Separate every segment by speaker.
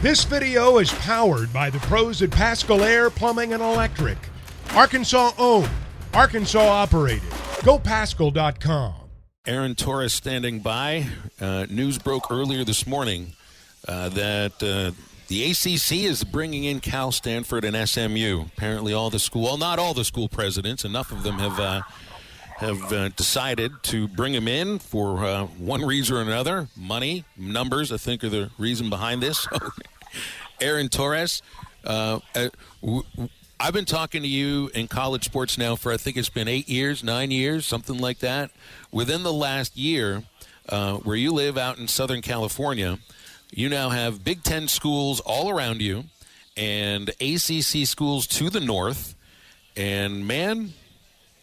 Speaker 1: This video is powered by the pros at Pascal Air Plumbing and Electric. Arkansas owned, Arkansas operated. GoPascal.com.
Speaker 2: Aaron Torres standing by. News broke earlier this morning that the ACC is bringing in Cal, Stanford, and SMU. Apparently not all the school presidents, enough of them have decided to bring him in for one reason or another. Money, numbers, I think, are the reason behind this. Aaron Torres, I've been talking to you in college sports now for, I think it's been 9 years, something like that. Within the last year, where you live out in Southern California, you now have Big Ten schools all around you and ACC schools to the north. And, man,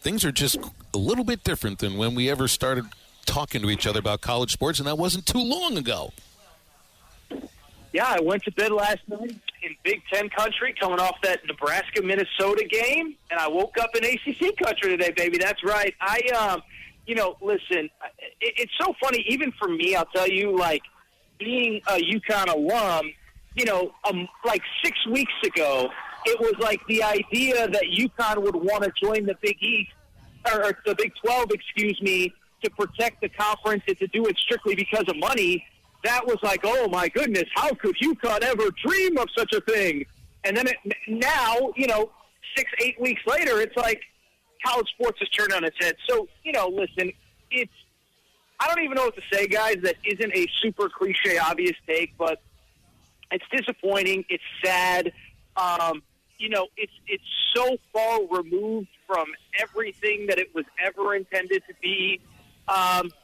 Speaker 2: things are just a little bit different than when we ever started talking to each other about college sports, and that wasn't too long ago.
Speaker 3: Yeah, I went to bed last night in Big Ten country coming off that Nebraska-Minnesota game, and I woke up in ACC country today, baby. That's right. Listen, it's so funny, even for me, I'll tell you, like, being a UConn alum, like 6 weeks ago, it was like the idea that UConn would want to join the Big East, or the Big 12, to protect the conference and to do it strictly because of money. That was like, oh, my goodness, how could UConn ever dream of such a thing? And then now, 6-8 weeks later, it's like college sports has turned on its head. So, listen, I don't even know what to say, guys. That isn't a super cliche, obvious take, but it's disappointing. It's sad. It's so far removed from everything that it was ever intended to be.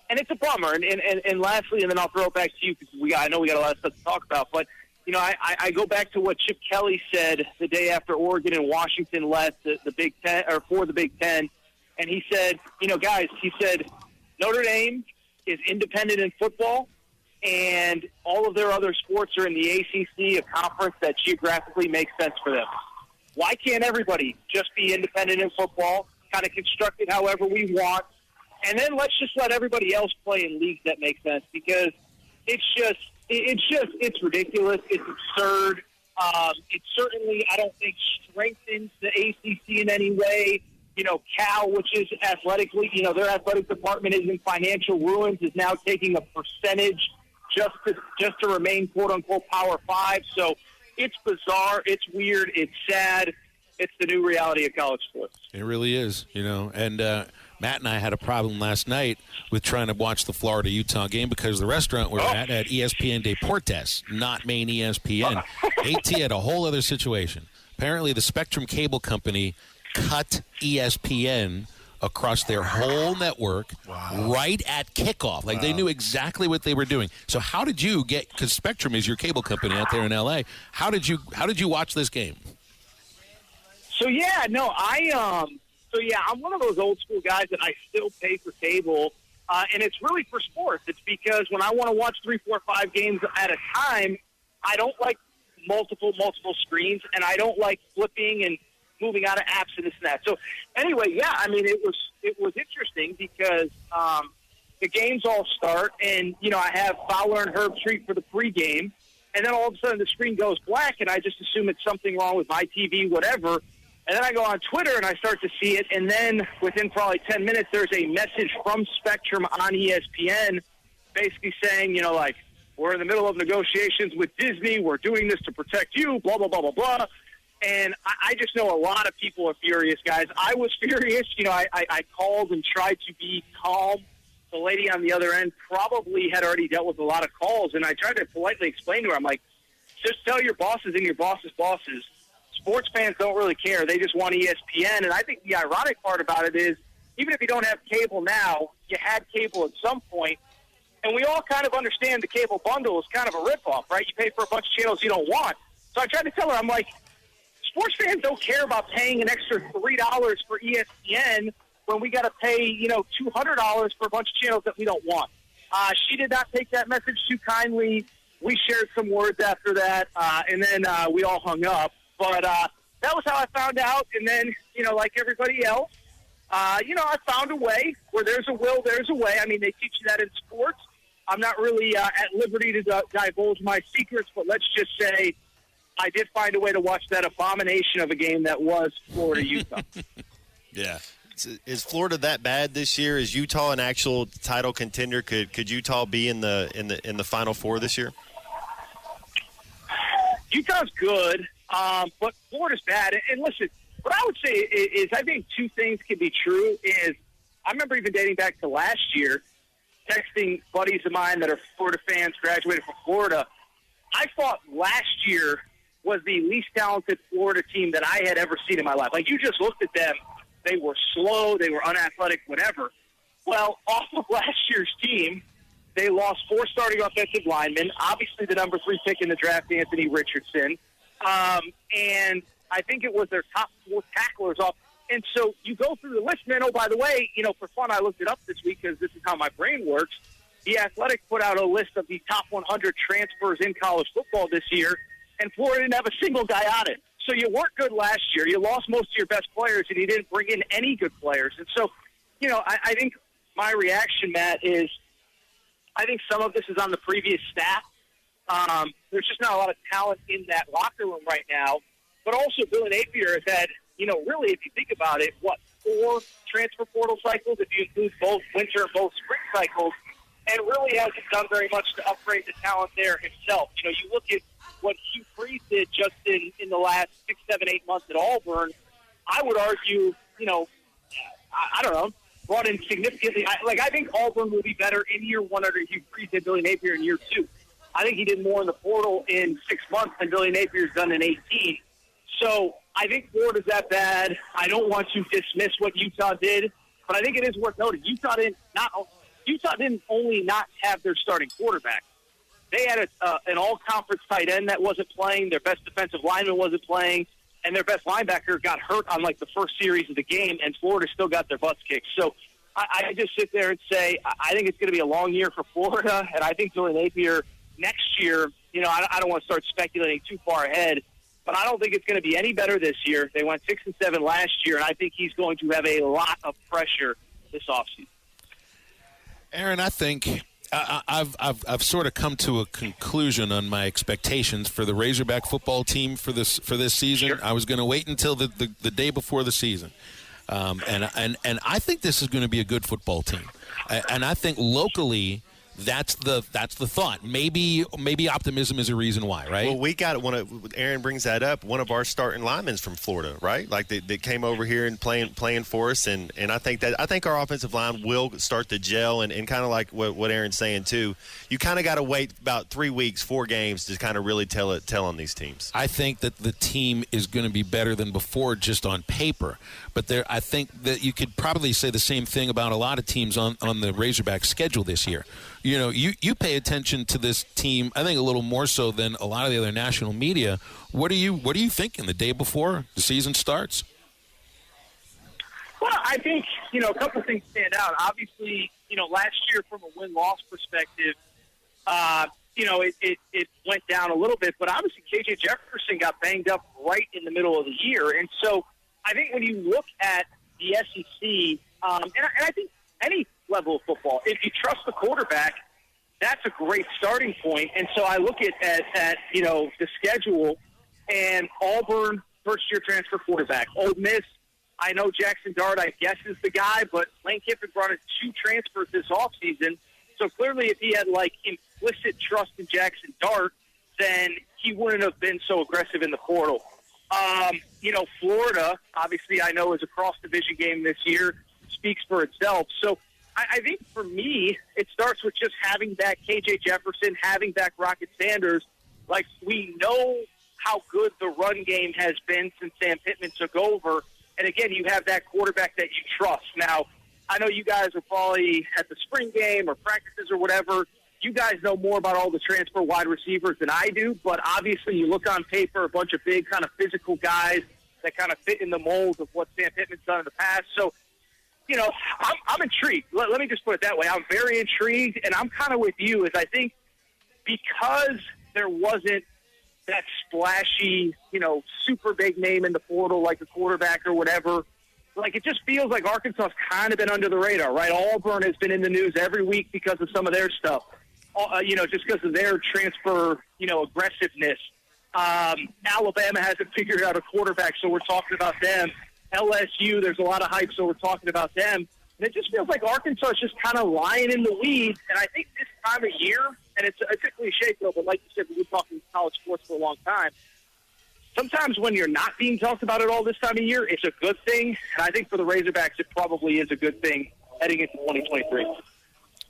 Speaker 3: And it's a bummer. And lastly, and then I'll throw it back to you because I know we got a lot of stuff to talk about. But, I go back to what Chip Kelly said the day after Oregon and Washington left the Big Ten, or for the Big Ten. And he said, guys, Notre Dame is independent in football, and all of their other sports are in the ACC, a conference that geographically makes sense for them. Why can't everybody just be independent in football, kind of construct it however we want, and then let's just let everybody else play in leagues that make sense? Because it's ridiculous. It's absurd. It certainly, I don't think, strengthens the ACC in any way. Cal, which is athletically, their athletic department is in financial ruins, is now taking a percentage just to remain quote unquote Power 5. So it's bizarre. It's weird. It's sad. It's the new reality of college sports.
Speaker 2: It really is, And Matt and I had a problem last night with trying to watch the Florida-Utah game because the restaurant we were at had ESPN Deportes, not main ESPN. AT had a whole other situation. Apparently, the Spectrum Cable Company cut ESPN across their whole network right at kickoff. Like, they knew exactly what they were doing. So how did you get – because Spectrum is your cable company out there in L.A. How did you watch this game?
Speaker 3: I'm one of those old school guys that I still pay for cable, and it's really for sports. It's because when I want to watch 3, 4, 5 games at a time, I don't like multiple screens, and I don't like flipping and moving out of apps and this and that. So anyway, it was interesting because the games all start, and I have Fowler and Herbstreit for the pregame, and then all of a sudden the screen goes black, and I just assume it's something wrong with my TV, whatever. And then I go on Twitter and I start to see it, and then within probably 10 minutes, there's a message from Spectrum on ESPN basically saying, we're in the middle of negotiations with Disney. We're doing this to protect you, blah, blah, blah, blah, blah. And I just know a lot of people are furious, guys. I was furious. I called and tried to be calm. The lady on the other end probably had already dealt with a lot of calls, and I tried to politely explain to her, I'm like, just tell your bosses and your bosses' bosses. Sports fans don't really care. They just want ESPN. And I think the ironic part about it is, even if you don't have cable now, you had cable at some point. And we all kind of understand the cable bundle is kind of a ripoff, right? You pay for a bunch of channels you don't want. So I tried to tell her, I'm like, sports fans don't care about paying an extra $3 for ESPN when we got to pay, $200 for a bunch of channels that we don't want. She did not take that message too kindly. We shared some words after that, and then we all hung up. But that was how I found out. And then, like everybody else, I found a way. Where there's a will, there's a way. I mean, they teach you that in sports. I'm not really at liberty to divulge my secrets, but let's just say I did find a way to watch that abomination of a game that was Florida-Utah.
Speaker 4: Yeah. Is Florida that bad this year? Is Utah an actual title contender? Could Utah be in the Final Four this year?
Speaker 3: Utah's good, but Florida's bad. And listen, what I would say is I think two things can be true. Is I remember even dating back to last year, texting buddies of mine that are Florida fans, graduated from Florida. I thought last year was the least talented Florida team that I had ever seen in my life. Like, you just looked at them. They were slow. They were unathletic, whatever. Well, off of last year's team, they lost 4 starting offensive linemen. Obviously, the number 3 pick in the draft, Anthony Richardson. And I think it was their top 4 tacklers off. And so you go through the list, man. Oh, by the way, for fun, I looked it up this week because this is how my brain works. The Athletic put out a list of the top 100 transfers in college football this year, and Florida didn't have a single guy on it. So you weren't good last year. You lost most of your best players, and you didn't bring in any good players. And so, I think my reaction, Matt, is I think some of this is on the previous staff. There's just not a lot of talent in that locker room right now. But also, Billy Napier has had, really, if you think about it, 4 transfer portal cycles, if you include both winter and both spring cycles, and really hasn't done very much to upgrade the talent there himself. You look at what Hugh Freeze did just in the last 6, 7, 8 months at Auburn. I would argue, I don't know, brought in significantly. I think Auburn will be better in year 1 under Hugh Freeze than Billy Napier in year 2. I think he did more in the portal in 6 months than Billy Napier's done in 18. So I think Florida's that bad. I don't want to dismiss what Utah did, but I think it is worth noting. Utah didn't only not have their starting quarterback. They had an all-conference tight end that wasn't playing. Their best defensive lineman wasn't playing. And their best linebacker got hurt on, the first series of the game, and Florida still got their butts kicked. So I just sit there and say I think it's going to be a long year for Florida, and I think Billy Napier next year, I don't want to start speculating too far ahead, but I don't think it's going to be any better this year. They went 6-7 last year, and I think he's going to have a lot of pressure this offseason.
Speaker 2: Aaron, I think I've sort of come to a conclusion on my expectations for the Razorback football team for this season. Sure. I was going to wait until the day before the season, and I think this is going to be a good football team, and I think locally. That's the thought. Maybe optimism is a reason why, right?
Speaker 4: Well, we got Aaron brings that up. One of our starting linemen's from Florida, right? Like they came over here and playing for us, and I think our offensive line will start to gel and kind of like what Aaron's saying too. You kind of got to wait about 3 weeks, 4 games to kind of really tell on these teams.
Speaker 2: I think that the team is going to be better than before just on paper, but I think that you could probably say the same thing about a lot of teams on the Razorback schedule this year. You pay attention to this team, I think, a little more so than a lot of the other national media. What are you thinking the day before the season starts?
Speaker 3: Well, I think, a couple things stand out. Obviously, last year from a win-loss perspective, it went down a little bit. But obviously, KJ Jefferson got banged up right in the middle of the year. And so I think when you look at the SEC, and I think any level of football, if you trust the quarterback, that's a great starting point. And so I look at the schedule, and Auburn, first-year transfer quarterback. Ole Miss, I know Jackson Dart, I guess, is the guy, but Lane Kiffin brought in 2 transfers this offseason. So clearly if he had, implicit trust in Jackson Dart, then he wouldn't have been so aggressive in the portal. Florida, obviously I know is a cross-division game this year, speaks for itself. So I think for me, it starts with just having back KJ Jefferson, having back Rocket Sanders. We know how good the run game has been since Sam Pittman took over. And again, you have that quarterback that you trust. Now, I know you guys are probably at the spring game or practices or whatever. You guys know more about all the transfer wide receivers than I do, but obviously you look on paper, a bunch of big kind of physical guys that kind of fit in the mold of what Sam Pittman's done in the past. So, I'm intrigued. Let me just put it that way. I'm very intrigued, and I'm kind of with you. Is I think because there wasn't that splashy, super big name in the portal like a quarterback or whatever, it just feels like Arkansas's kind of been under the radar, right? Auburn has been in the news every week because of some of their stuff. just because of their transfer, aggressiveness. Alabama hasn't figured out a quarterback, so we're talking about them. LSU, there's a lot of hype, so we're talking about them. And it just feels like Arkansas is just kind of lying in the weeds. And I think this time of year, and it's a cliche, Phil, but like you said, we've been talking college sports for a long time. Sometimes when you're not being talked about at all this time of year, it's a good thing. And I think for the Razorbacks, it probably is a good thing heading into 2023.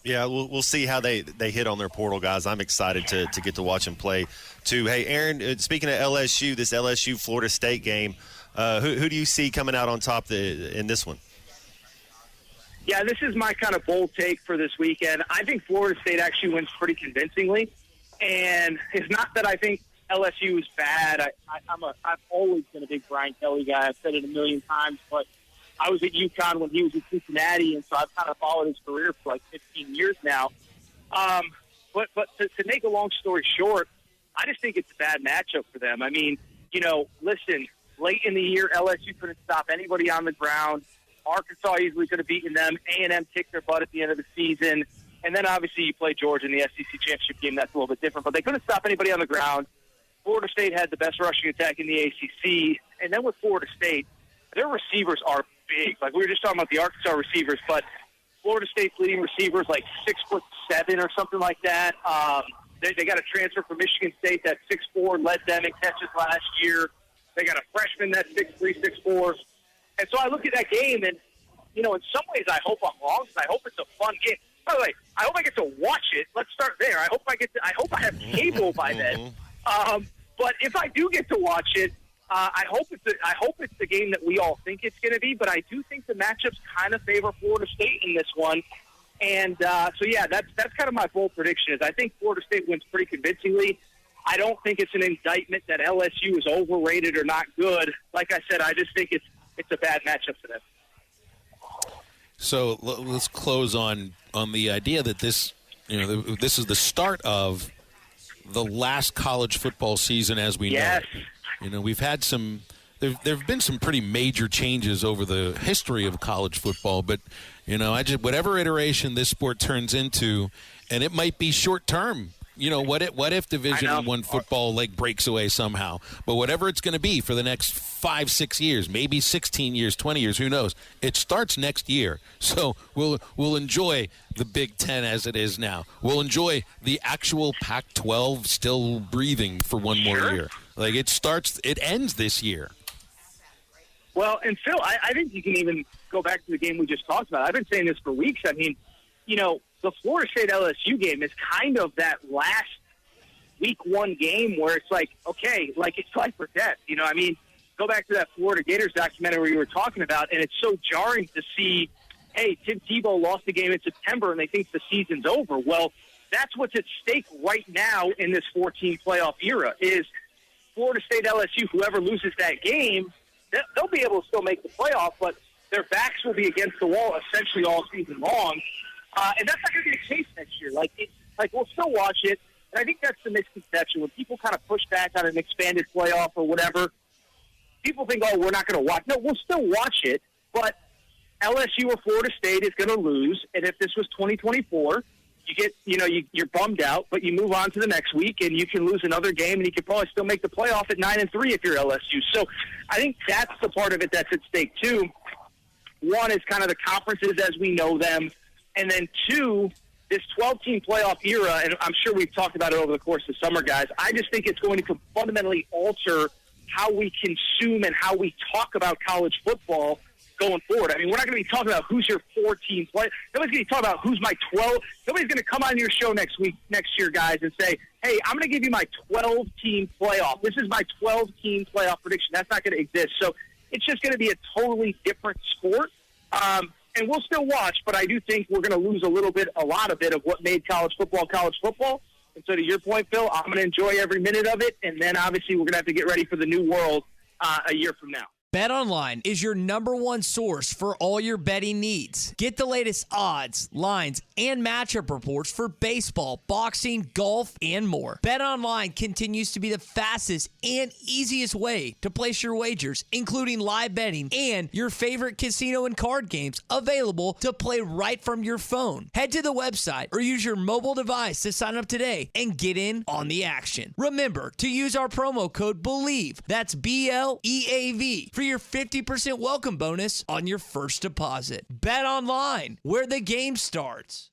Speaker 4: Yeah, we'll see how they hit on their portal, guys. I'm excited to get to watch them play, too. Hey, Aaron, speaking of LSU, this LSU-Florida State game, who do you see coming out on top in this one?
Speaker 3: Yeah, this is my kind of bold take for this weekend. I think Florida State actually wins pretty convincingly. And it's not that I think LSU is bad. I've always been a big Brian Kelly guy. I've said it a million times, but I was at UConn when he was at Cincinnati, and so I've kind of followed his career for like 15 years now. But to make a long story short, I just think it's a bad matchup for them. I mean, listen, late in the year, LSU couldn't stop anybody on the ground. Arkansas easily could have beaten them. A&M kicked their butt at the end of the season. And then obviously you play Georgia in the SEC championship game. That's a little bit different. But they couldn't stop anybody on the ground. Florida State had the best rushing attack in the ACC. And then with Florida State, their receivers are big. Like we were just talking about the Arkansas receivers, but Florida State's leading receivers like 6'7" or something like that. They got a transfer from Michigan State that's 6'4", led them in catches last year. They got a freshman that's 6'3", 6'4". And so I look at that game, and, in some ways I hope I'm wrong. I hope it's a fun game. By the way, I hope I get to watch it. Let's start there. I hope I have cable by then. But if I do get to watch it, I hope it's the game that we all think it's going to be. But I do think the matchups kind of favor Florida State in this one. And that's kind of my bold prediction. Is I think Florida State wins pretty convincingly. I don't think it's an indictment that LSU is overrated or not good. Like I said, I just think it's a bad matchup for them.
Speaker 2: So let's close on the idea that this is the start of the last college football season as we know it. We've had there have been some pretty major changes over the history of college football, but whatever iteration this sport turns into, and it might be short term. What if Division I football breaks away somehow? But whatever it's going to be for the next 5-6 years, maybe 16 years, 20 years, who knows? It starts next year. So we'll enjoy the Big Ten as it is now. We'll enjoy the actual Pac-12 still breathing for one more year. It ends this year.
Speaker 3: Well, and Phil, I think you can even go back to the game we just talked about. I've been saying this for weeks. I mean, the Florida State LSU game is kind of that last week one game where it's like, okay, it's life or death. Go back to that Florida Gators documentary we were talking about, and it's so jarring to see, hey, Tim Tebow lost the game in September and they think the season's over. Well, that's what's at stake right now in this 14 playoff era is Florida State LSU, whoever loses that game, they'll be able to still make the playoff, but their backs will be against the wall essentially all season long. And that's not going to be the case next year. We'll still watch it, and I think that's the misconception. When people kind of push back on an expanded playoff or whatever, people think, oh, we're not going to watch. No, we'll still watch it, but LSU or Florida State is going to lose, and if this was 2024, you're bummed out, but you move on to the next week, and you can lose another game, and you could probably still make the playoff at 9-3 if you're LSU. So I think that's the part of it that's at stake, too. One is kind of the conferences as we know them. And then two, this 12-team playoff era, and I'm sure we've talked about it over the course of the summer, guys, I just think it's going to fundamentally alter how we consume and how we talk about college football going forward. I mean, we're not going to be talking about who's your 4-team player. Nobody's going to be talking about who's my 12. Nobody's going to come on your show next year, guys, and say, hey, I'm going to give you my 12-team playoff. This is my 12-team playoff prediction. That's not going to exist. So it's just going to be a totally different sport. And we'll still watch, but I do think we're going to lose a lot of what made college football. And so to your point, Phil, I'm going to enjoy every minute of it, and then obviously we're going to have to get ready for the new world a year from now.
Speaker 5: BetOnline is your #1 source for all your betting needs. Get the latest odds, lines, and matchup reports for baseball, boxing, golf, and more. BetOnline continues to be the fastest and easiest way to place your wagers, including live betting and your favorite casino and card games available to play right from your phone. Head to the website or use your mobile device to sign up today and get in on the action. Remember to use our promo code BELIEVE, that's BLEAV, for your 50% welcome bonus on your first deposit. Bet online, where the game starts.